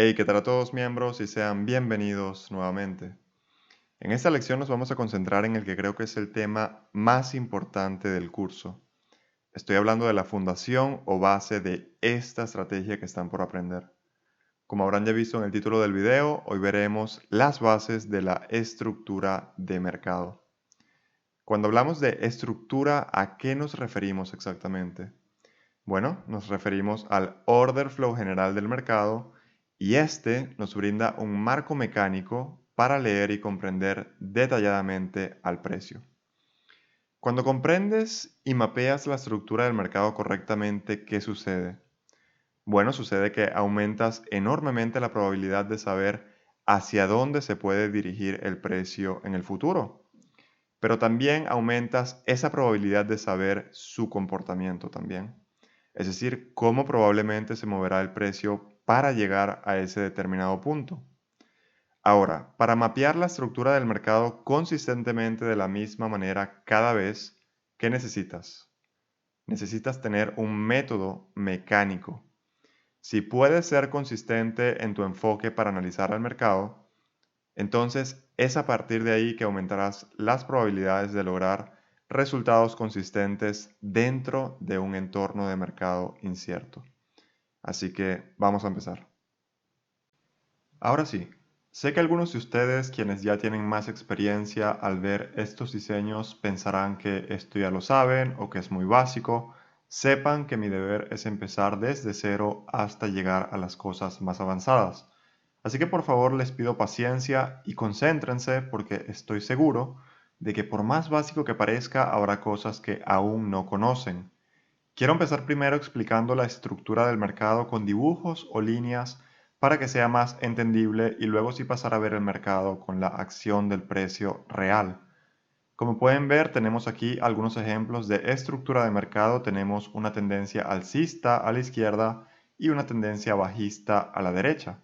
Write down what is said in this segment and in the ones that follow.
Hey, ¿qué tal a todos miembros y sean bienvenidos nuevamente? En esta lección nos vamos a concentrar en el que creo que es el tema más importante del curso. Estoy hablando de la fundación o base de esta estrategia que están por aprender. Como habrán ya visto en el título del video, hoy veremos las bases de la estructura de mercado. Cuando hablamos de estructura, ¿a qué nos referimos exactamente? Bueno, nos referimos al order flow general del mercado y este nos brinda un marco mecánico para leer y comprender detalladamente al precio. Cuando comprendes y mapeas la estructura del mercado correctamente, ¿qué sucede? Bueno, sucede que aumentas enormemente la probabilidad de saber hacia dónde se puede dirigir el precio en el futuro, pero también aumentas esa probabilidad de saber su comportamiento también. Es decir, cómo probablemente se moverá el precio para llegar a ese determinado punto. Ahora, para mapear la estructura del mercado consistentemente de la misma manera cada vez, ¿qué necesitas? Necesitas tener un método mecánico. Si puedes ser consistente en tu enfoque para analizar el mercado, entonces es a partir de ahí que aumentarás las probabilidades de lograr resultados consistentes dentro de un entorno de mercado incierto. Así que vamos a empezar. Ahora sí, sé que algunos de ustedes quienes ya tienen más experiencia al ver estos diseños pensarán que esto ya lo saben o que es muy básico. Sepan que mi deber es empezar desde cero hasta llegar a las cosas más avanzadas. Así que por favor les pido paciencia y concéntrense porque estoy seguro de que por más básico que parezca habrá cosas que aún no conocen. Quiero empezar primero explicando la estructura del mercado con dibujos o líneas para que sea más entendible y luego sí pasar a ver el mercado con la acción del precio real. Como pueden ver, tenemos aquí algunos ejemplos de estructura de mercado. Tenemos una tendencia alcista a la izquierda y una tendencia bajista a la derecha.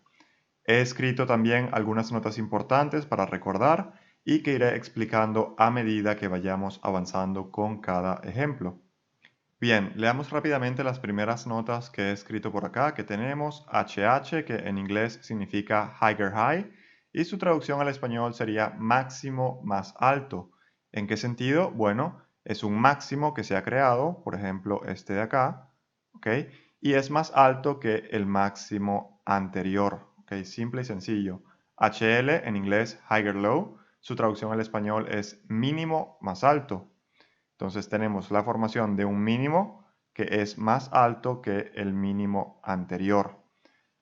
He escrito también algunas notas importantes para recordar y que iré explicando a medida que vayamos avanzando con cada ejemplo. Bien, leamos rápidamente las primeras notas que he escrito por acá, que tenemos HH, que en inglés significa Higher High, y su traducción al español sería máximo más alto. ¿En qué sentido? Bueno, es un máximo que se ha creado, por ejemplo, este de acá, ¿ok? Y es más alto que el máximo anterior, ¿ok? Simple y sencillo. HL en inglés Higher Low, su traducción al español es mínimo más alto. Entonces tenemos la formación de un mínimo que es más alto que el mínimo anterior.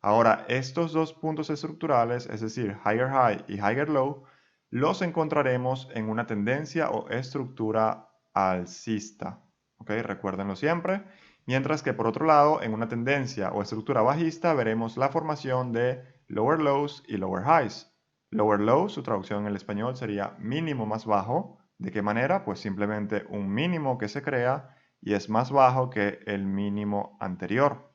Ahora, estos dos puntos estructurales, es decir, higher high y higher low, los encontraremos en una tendencia o estructura alcista. ¿Ok? Recuérdenlo siempre. Mientras que por otro lado, en una tendencia o estructura bajista, veremos la formación de lower lows y lower highs. Lower low, su traducción en el español sería mínimo más bajo. ¿De qué manera? Pues simplemente un mínimo que se crea y es más bajo que el mínimo anterior.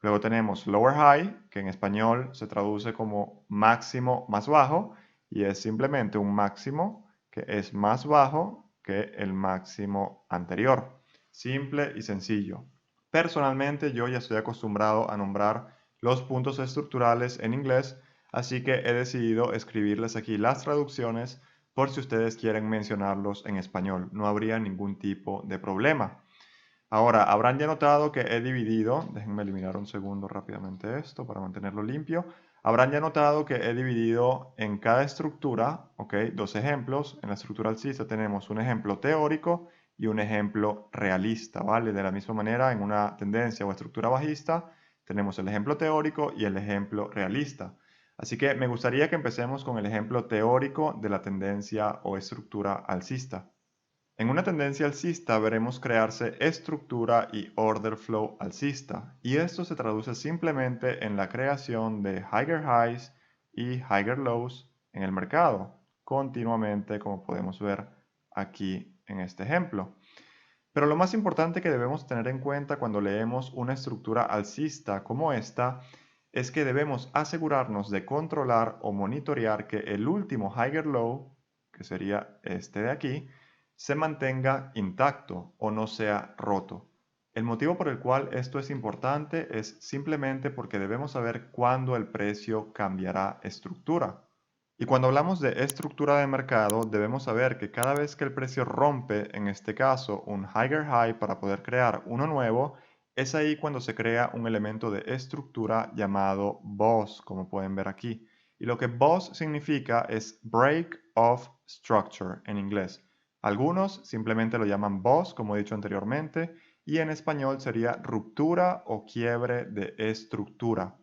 Luego tenemos lower high, que en español se traduce como máximo más bajo, y es simplemente un máximo que es más bajo que el máximo anterior. Simple y sencillo. Personalmente yo ya estoy acostumbrado a nombrar los puntos estructurales en inglés, así que he decidido escribirles aquí las traducciones por si ustedes quieren mencionarlos en español. No habría ningún tipo de problema. Ahora, habrán ya notado que he dividido, déjenme eliminar un segundo rápidamente esto para mantenerlo limpio. Habrán ya notado que he dividido en cada estructura, ¿ok? Dos ejemplos. En la estructura alcista tenemos un ejemplo teórico y un ejemplo realista, ¿vale? De la misma manera, en una tendencia o estructura bajista, tenemos el ejemplo teórico y el ejemplo realista. Así que me gustaría que empecemos con el ejemplo teórico de la tendencia o estructura alcista. En una tendencia alcista veremos crearse estructura y order flow alcista, y esto se traduce simplemente en la creación de higher highs y higher lows en el mercado, continuamente como podemos ver aquí en este ejemplo. Pero lo más importante que debemos tener en cuenta cuando leemos una estructura alcista como esta es que debemos asegurarnos de controlar o monitorear que el último higher low, que sería este de aquí, se mantenga intacto o no sea roto. El motivo por el cual esto es importante es simplemente porque debemos saber cuándo el precio cambiará estructura. Y cuando hablamos de estructura de mercado, debemos saber que cada vez que el precio rompe, en este caso, un higher high para poder crear uno nuevo, es ahí cuando se crea un elemento de estructura llamado BOS, como pueden ver aquí. Y lo que BOS significa es Break of Structure en inglés. Algunos simplemente lo llaman BOS, como he dicho anteriormente, y en español sería ruptura o quiebre de estructura.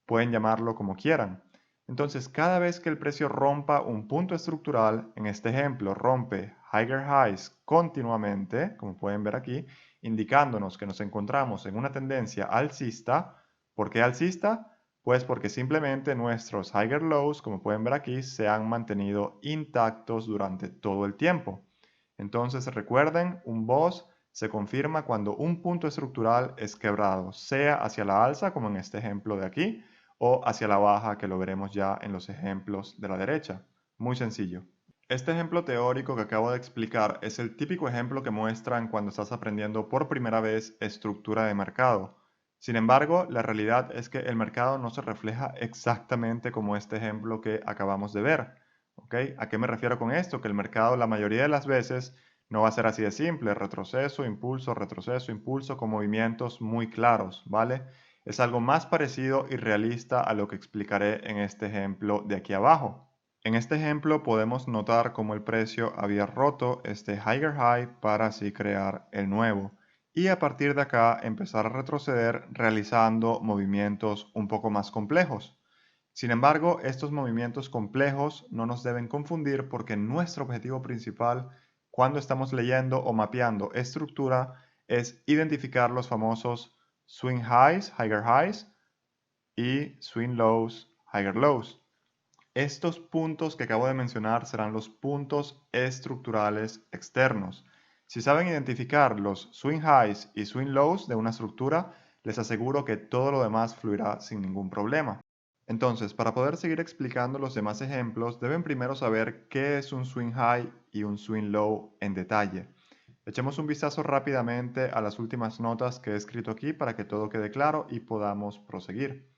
Pueden llamarlo como quieran. Entonces, cada vez que el precio rompa un punto estructural, en este ejemplo rompe higher highs continuamente, como pueden ver aquí, indicándonos que nos encontramos en una tendencia alcista. ¿Por qué alcista? Pues porque simplemente nuestros higher lows, como pueden ver aquí, se han mantenido intactos durante todo el tiempo. Entonces recuerden, un BOS se confirma cuando un punto estructural es quebrado, sea hacia la alza, como en este ejemplo de aquí, o hacia la baja, que lo veremos ya en los ejemplos de la derecha. Muy sencillo. Este ejemplo teórico que acabo de explicar es el típico ejemplo que muestran cuando estás aprendiendo por primera vez estructura de mercado. Sin embargo, la realidad es que el mercado no se refleja exactamente como este ejemplo que acabamos de ver. ¿Ok? ¿A qué me refiero con esto? Que el mercado la mayoría de las veces no va a ser así de simple, retroceso, impulso, con movimientos muy claros, ¿vale? Es algo más parecido y realista a lo que explicaré en este ejemplo de aquí abajo. En este ejemplo podemos notar cómo el precio había roto este higher high para así crear el nuevo y a partir de acá empezar a retroceder realizando movimientos un poco más complejos. Sin embargo, estos movimientos complejos no nos deben confundir porque nuestro objetivo principal cuando estamos leyendo o mapeando estructura es identificar los famosos swing highs, higher highs y swing lows, higher lows. Estos puntos que acabo de mencionar serán los puntos estructurales externos. Si saben identificar los swing highs y swing lows de una estructura, les aseguro que todo lo demás fluirá sin ningún problema. Entonces, para poder seguir explicando los demás ejemplos, deben primero saber qué es un swing high y un swing low en detalle. Echemos un vistazo rápidamente a las últimas notas que he escrito aquí para que todo quede claro y podamos proseguir.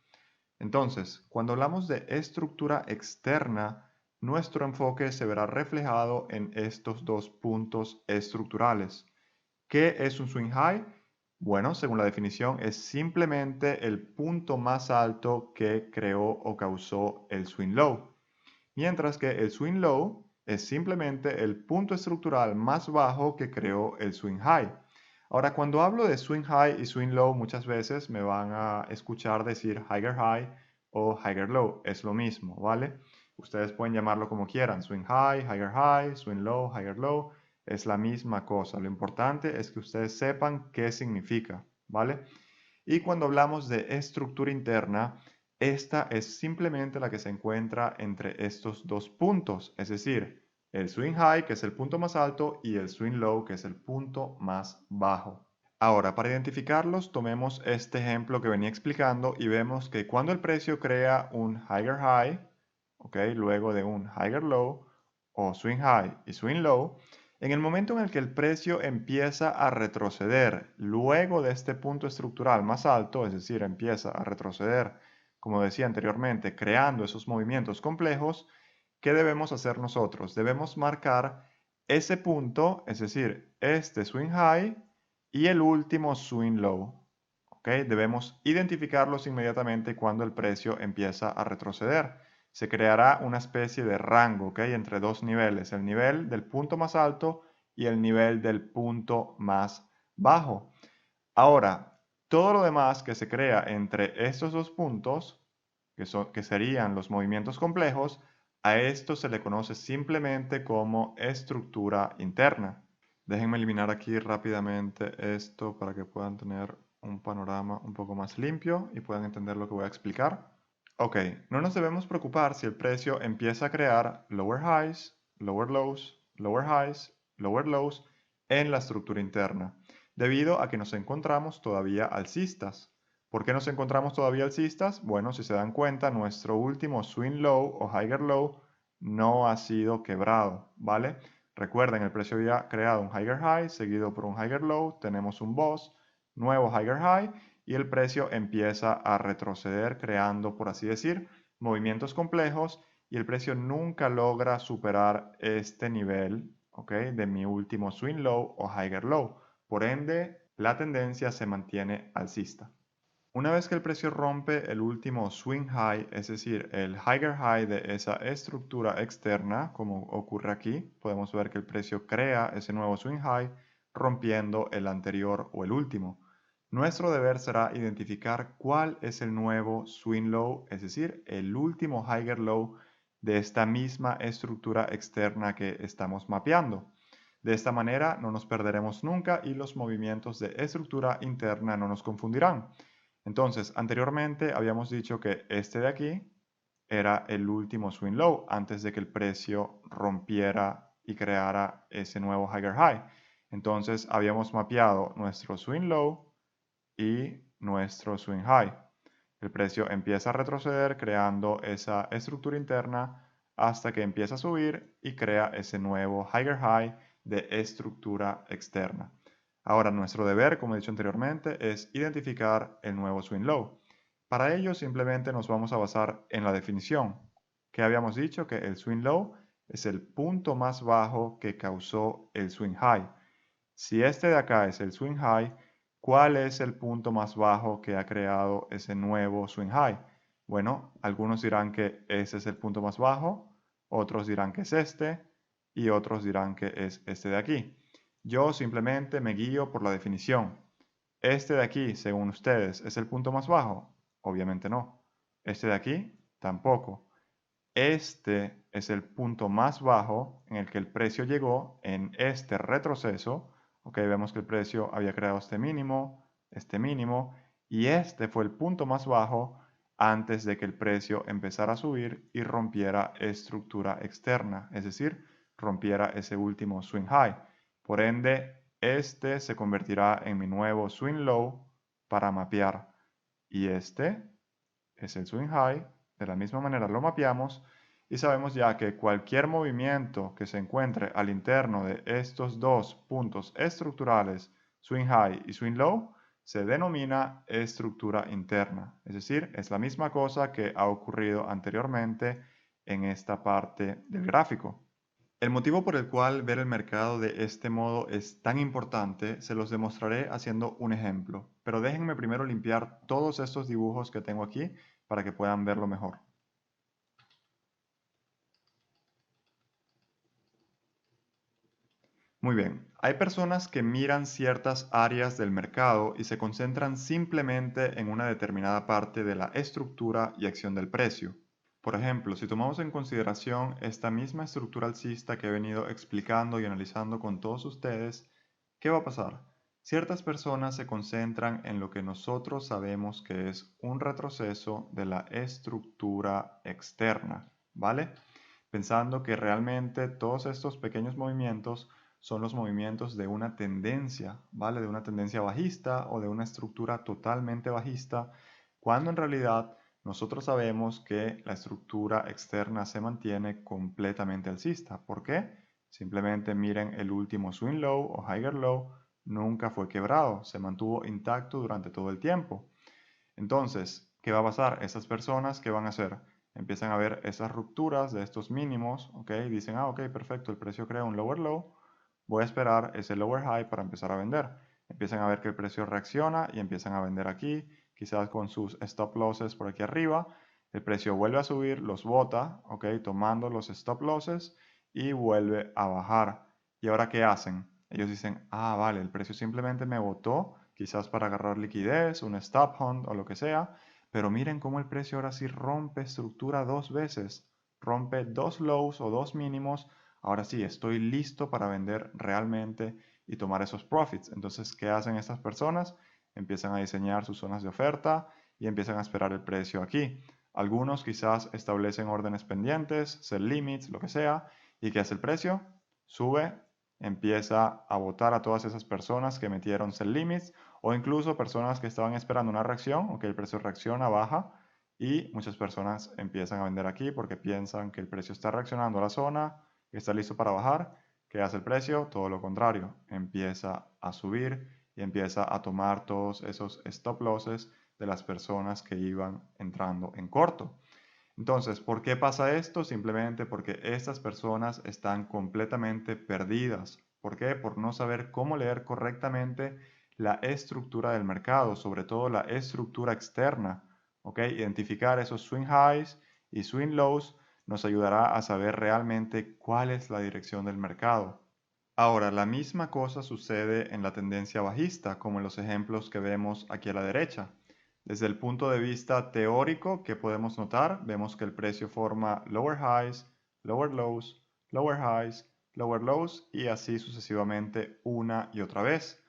Entonces, cuando hablamos de estructura externa, nuestro enfoque se verá reflejado en estos dos puntos estructurales. ¿Qué es un swing high? Bueno, según la definición, es simplemente el punto más alto que creó o causó el swing low. Mientras que el swing low es simplemente el punto estructural más bajo que creó el swing high. Ahora, cuando hablo de swing high y swing low, muchas veces me van a escuchar decir higher high o higher low. Es lo mismo, ¿vale? Ustedes pueden llamarlo como quieran. Swing high, swing low, higher low. Es la misma cosa. Lo importante es que ustedes sepan qué significa, ¿vale? Y cuando hablamos de estructura interna, esta es simplemente la que se encuentra entre estos dos puntos, es decir, el swing high, que es el punto más alto, y el swing low, que es el punto más bajo. Ahora, para identificarlos, tomemos este ejemplo que venía explicando y vemos que cuando el precio crea un higher high, ¿okay? Luego de un higher low, o swing high y swing low, en el momento en el que el precio empieza a retroceder luego de este punto estructural más alto, es decir, empieza a retroceder, como decía anteriormente, creando esos movimientos complejos, ¿qué debemos hacer nosotros? Debemos marcar ese punto, es decir, este swing high y el último swing low. ¿Ok? Debemos identificarlos inmediatamente cuando el precio empieza a retroceder. Se creará una especie de rango, ¿ok? Entre dos niveles, el nivel del punto más alto y el nivel del punto más bajo. Ahora, todo lo demás que se crea entre estos dos puntos, que serían los movimientos complejos, a esto se le conoce simplemente como estructura interna. Déjenme eliminar aquí rápidamente esto para que puedan tener un panorama un poco más limpio y puedan entender lo que voy a explicar. Ok, no nos debemos preocupar si el precio empieza a crear lower highs, lower lows, lower highs, lower lows en la estructura interna, debido a que nos encontramos todavía alcistas. ¿Por qué nos encontramos todavía alcistas? Bueno, si se dan cuenta, nuestro último swing low o higher low no ha sido quebrado, ¿vale? Recuerden, el precio había creado un higher high seguido por un higher low, tenemos un BOS, nuevo higher high y el precio empieza a retroceder creando, por así decir, movimientos complejos y el precio nunca logra superar este nivel, ¿ok? De mi último swing low o higher low. Por ende, la tendencia se mantiene alcista. Una vez que el precio rompe el último swing high, es decir, el higher high de esa estructura externa, como ocurre aquí, podemos ver que el precio crea ese nuevo swing high rompiendo el anterior o el último. Nuestro deber será identificar cuál es el nuevo swing low, es decir, el último higher low de esta misma estructura externa que estamos mapeando. De esta manera no nos perderemos nunca y los movimientos de estructura interna no nos confundirán. Entonces, anteriormente habíamos dicho que este de aquí era el último swing low antes de que el precio rompiera y creara ese nuevo higher high. Entonces, habíamos mapeado nuestro swing low y nuestro swing high. El precio empieza a retroceder creando esa estructura interna hasta que empieza a subir y crea ese nuevo higher high de estructura externa. Ahora, nuestro deber, como he dicho anteriormente, es identificar el nuevo swing low. Para ello, simplemente nos vamos a basar en la definición, que habíamos dicho que el swing low es el punto más bajo que causó el swing high. Si este de acá es el swing high, ¿cuál es el punto más bajo que ha creado ese nuevo swing high? Bueno, algunos dirán que ese es el punto más bajo, otros dirán que es este y otros dirán que es este de aquí. Yo simplemente me guío por la definición. Este de aquí, según ustedes, ¿es el punto más bajo? Obviamente no. Este de aquí, tampoco. Este es el punto más bajo en el que el precio llegó en este retroceso. Ok, vemos que el precio había creado este mínimo, y este fue el punto más bajo antes de que el precio empezara a subir y rompiera estructura externa, es decir, rompiera ese último swing high. Por ende, este se convertirá en mi nuevo swing low para mapear. Y este es el swing high. De la misma manera lo mapeamos y sabemos ya que cualquier movimiento que se encuentre al interno de estos dos puntos estructurales, swing high y swing low, se denomina estructura interna. Es decir, es la misma cosa que ha ocurrido anteriormente en esta parte del gráfico. El motivo por el cual ver el mercado de este modo es tan importante se los demostraré haciendo un ejemplo, pero déjenme primero limpiar todos estos dibujos que tengo aquí para que puedan verlo mejor. Muy bien, hay personas que miran ciertas áreas del mercado y se concentran simplemente en una determinada parte de la estructura y acción del precio. Por ejemplo, si tomamos en consideración esta misma estructura alcista que he venido explicando y analizando con todos ustedes, ¿qué va a pasar? Ciertas personas se concentran en lo que nosotros sabemos que es un retroceso de la estructura externa, ¿vale? Pensando que realmente todos estos pequeños movimientos son los movimientos de una tendencia, ¿vale? De una tendencia bajista o de una estructura totalmente bajista, cuando en realidad nosotros sabemos que la estructura externa se mantiene completamente alcista. ¿Por qué? Simplemente miren el último swing low o higher low, nunca fue quebrado, se mantuvo intacto durante todo el tiempo. Entonces, ¿qué va a pasar? Esas personas, ¿qué van a hacer? Empiezan a ver esas rupturas de estos mínimos, ¿ok? Dicen, ok, perfecto, el precio crea un lower low, voy a esperar ese lower high para empezar a vender. Empiezan a ver que el precio reacciona y empiezan a vender aquí, quizás con sus stop losses por aquí arriba. El precio vuelve a subir, los bota, ¿ok? Tomando los stop losses y vuelve a bajar. ¿Y ahora qué hacen? Ellos dicen, ah, vale, el precio simplemente me botó, quizás para agarrar liquidez, un stop hunt o lo que sea, pero miren cómo el precio ahora sí rompe estructura dos veces, rompe dos lows o dos mínimos. Ahora sí, estoy listo para vender realmente y tomar esos profits. Entonces, ¿qué hacen estas personas? Empiezan a diseñar sus zonas de oferta y empiezan a esperar el precio aquí. Algunos quizás establecen órdenes pendientes, sell limits, lo que sea. ¿Y qué hace el precio? Sube, empieza a votar a todas esas personas que metieron sell limits o incluso personas que estaban esperando una reacción o que el precio reacciona, baja y muchas personas empiezan a vender aquí porque piensan que el precio está reaccionando a la zona, que está listo para bajar. ¿Qué hace el precio? Todo lo contrario, empieza a subir y empieza a tomar todos esos stop losses de las personas que iban entrando en corto. Entonces, ¿por qué pasa esto? Simplemente porque estas personas están completamente perdidas. ¿Por qué? Por no saber cómo leer correctamente la estructura del mercado, sobre todo la estructura externa. ¿Ok? Identificar esos swing highs y swing lows nos ayudará a saber realmente cuál es la dirección del mercado. Ahora, la misma cosa sucede en la tendencia bajista, como en los ejemplos que vemos aquí a la derecha. Desde el punto de vista teórico, ¿qué podemos notar? Vemos que el precio forma lower highs, lower lows, lower highs, lower lows y así sucesivamente una y otra vez.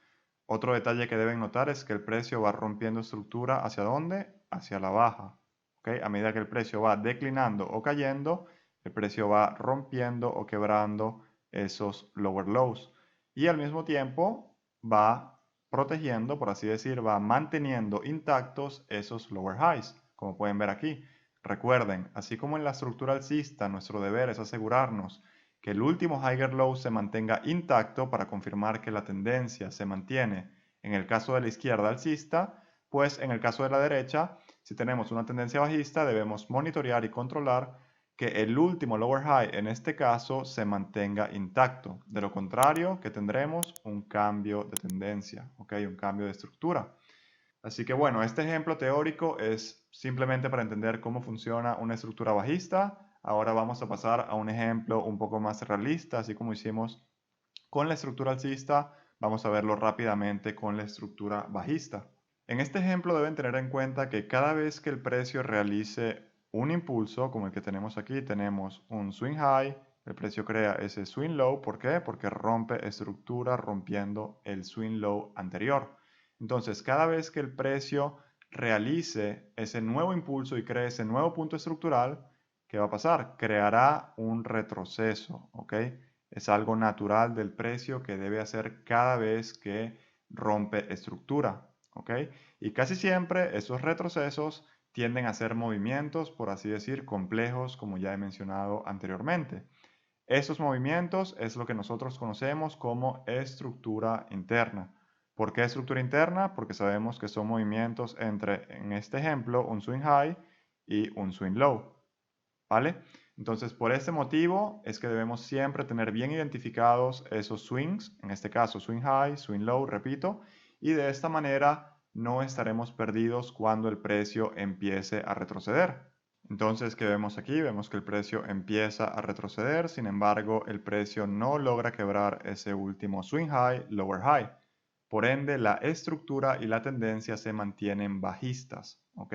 Otro detalle que deben notar es que el precio va rompiendo estructura ¿hacia dónde? Hacia la baja. ¿Okay? A medida que el precio va declinando o cayendo, el precio va rompiendo o quebrando esos lower lows. Y al mismo tiempo va protegiendo, por así decir, va manteniendo intactos esos lower highs, como pueden ver aquí. Recuerden, así como en la estructura alcista, nuestro deber es asegurarnos que el último higher low se mantenga intacto para confirmar que la tendencia se mantiene. En el caso de la izquierda alcista, pues en el caso de la derecha, si tenemos una tendencia bajista, debemos monitorear y controlar que el último lower high en este caso se mantenga intacto. De lo contrario, que tendremos un cambio de tendencia, ¿ok? Un cambio de estructura. Así que bueno, este ejemplo teórico es simplemente para entender cómo funciona una estructura bajista. Ahora vamos a pasar a un ejemplo un poco más realista, así como hicimos con la estructura alcista, vamos a verlo rápidamente con la estructura bajista. En este ejemplo deben tener en cuenta que cada vez que el precio realice un impulso, como el que tenemos aquí, tenemos un swing high, el precio crea ese swing low. ¿Por qué? Porque rompe estructura rompiendo el swing low anterior. Entonces, cada vez que el precio realice ese nuevo impulso y cree ese nuevo punto estructural, ¿qué va a pasar? Creará un retroceso, ¿ok? Es algo natural del precio que debe hacer cada vez que rompe estructura, ¿ok? Y casi siempre esos retrocesos tienden a ser movimientos, por así decir, complejos, como ya he mencionado anteriormente. Esos movimientos es lo que nosotros conocemos como estructura interna. ¿Por qué estructura interna? Porque sabemos que son movimientos entre, en este ejemplo, un swing high y un swing low. ¿Vale? Entonces, por este motivo es que debemos siempre tener bien identificados esos swings, en este caso swing high, swing low, repito, y de esta manera no estaremos perdidos cuando el precio empiece a retroceder. Entonces, ¿qué vemos aquí? Vemos que el precio empieza a retroceder, sin embargo, el precio no logra quebrar ese último swing high, lower high. Por ende, la estructura y la tendencia se mantienen bajistas, ¿ok?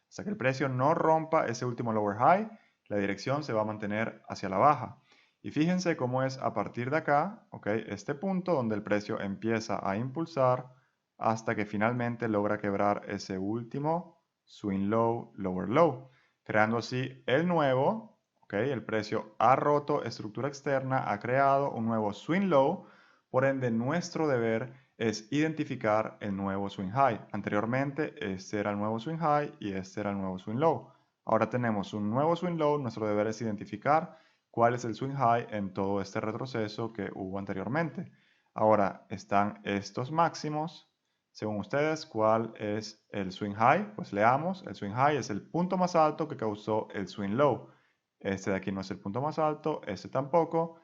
Hasta que el precio no rompa ese último lower high, la dirección se va a mantener hacia la baja. Y fíjense cómo es a partir de acá, ¿ok? Este punto donde el precio empieza a impulsar hasta que finalmente logra quebrar ese último swing low, lower low, creando así el nuevo, ¿ok? El precio ha roto estructura externa, ha creado un nuevo swing low, por ende nuestro deber es identificar el nuevo swing high. Anteriormente este era el nuevo swing high y este era el nuevo swing low. Ahora tenemos un nuevo swing low, nuestro deber es identificar cuál es el swing high en todo este retroceso que hubo anteriormente. Ahora están estos máximos. Según ustedes, ¿cuál es el swing high? Pues leamos, el swing high es el punto más alto que causó el swing low. Este de aquí no es el punto más alto, este tampoco.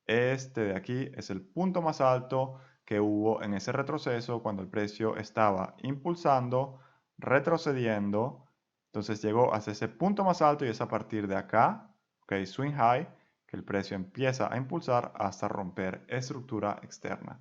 Este de aquí es el punto más alto que hubo en ese retroceso cuando el precio estaba impulsando, retrocediendo. Entonces llegó hasta ese punto más alto y es a partir de acá, ok, swing high, que el precio empieza a impulsar hasta romper estructura externa.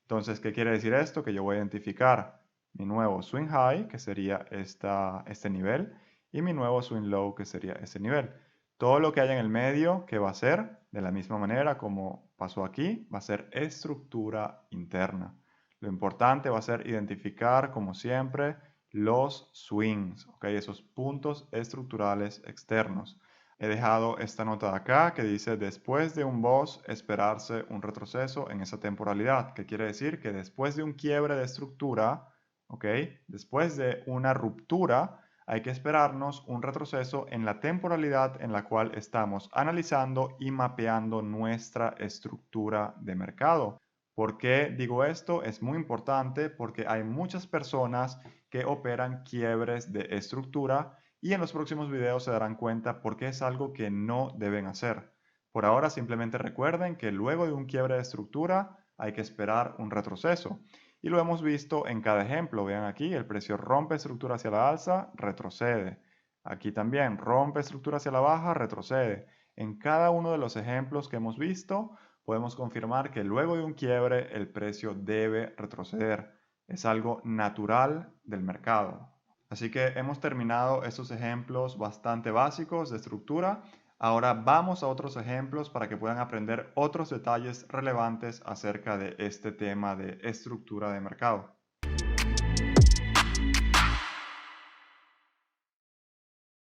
Entonces, ¿qué quiere decir esto? Que yo voy a identificar mi nuevo swing high, que sería este nivel, y mi nuevo swing low, que sería ese nivel. Todo lo que haya en el medio, ¿qué va a ser? De la misma manera como pasó aquí, va a ser estructura interna. Lo importante va a ser identificar, como siempre, los swings, ¿ok? Esos puntos estructurales externos. He dejado esta nota de acá que dice después de un boss esperarse un retroceso en esa temporalidad, que quiere decir que después de un quiebre de estructura, ¿ok? Después de una ruptura, hay que esperarnos un retroceso en la temporalidad en la cual estamos analizando y mapeando nuestra estructura de mercado. ¿Por qué digo esto? Es muy importante porque hay muchas personas que operan quiebres de estructura y en los próximos videos se darán cuenta por qué es algo que no deben hacer. Por ahora simplemente recuerden que luego de un quiebre de estructura hay que esperar un retroceso. Y lo hemos visto en cada ejemplo. Vean aquí, el precio rompe estructura hacia la alza, retrocede. Aquí también rompe estructura hacia la baja, retrocede. En cada uno de los ejemplos que hemos visto, podemos confirmar que luego de un quiebre el precio debe retroceder. Es algo natural del mercado. Así que hemos terminado estos ejemplos bastante básicos de estructura. Ahora vamos a otros ejemplos para que puedan aprender otros detalles relevantes acerca de este tema de estructura de mercado.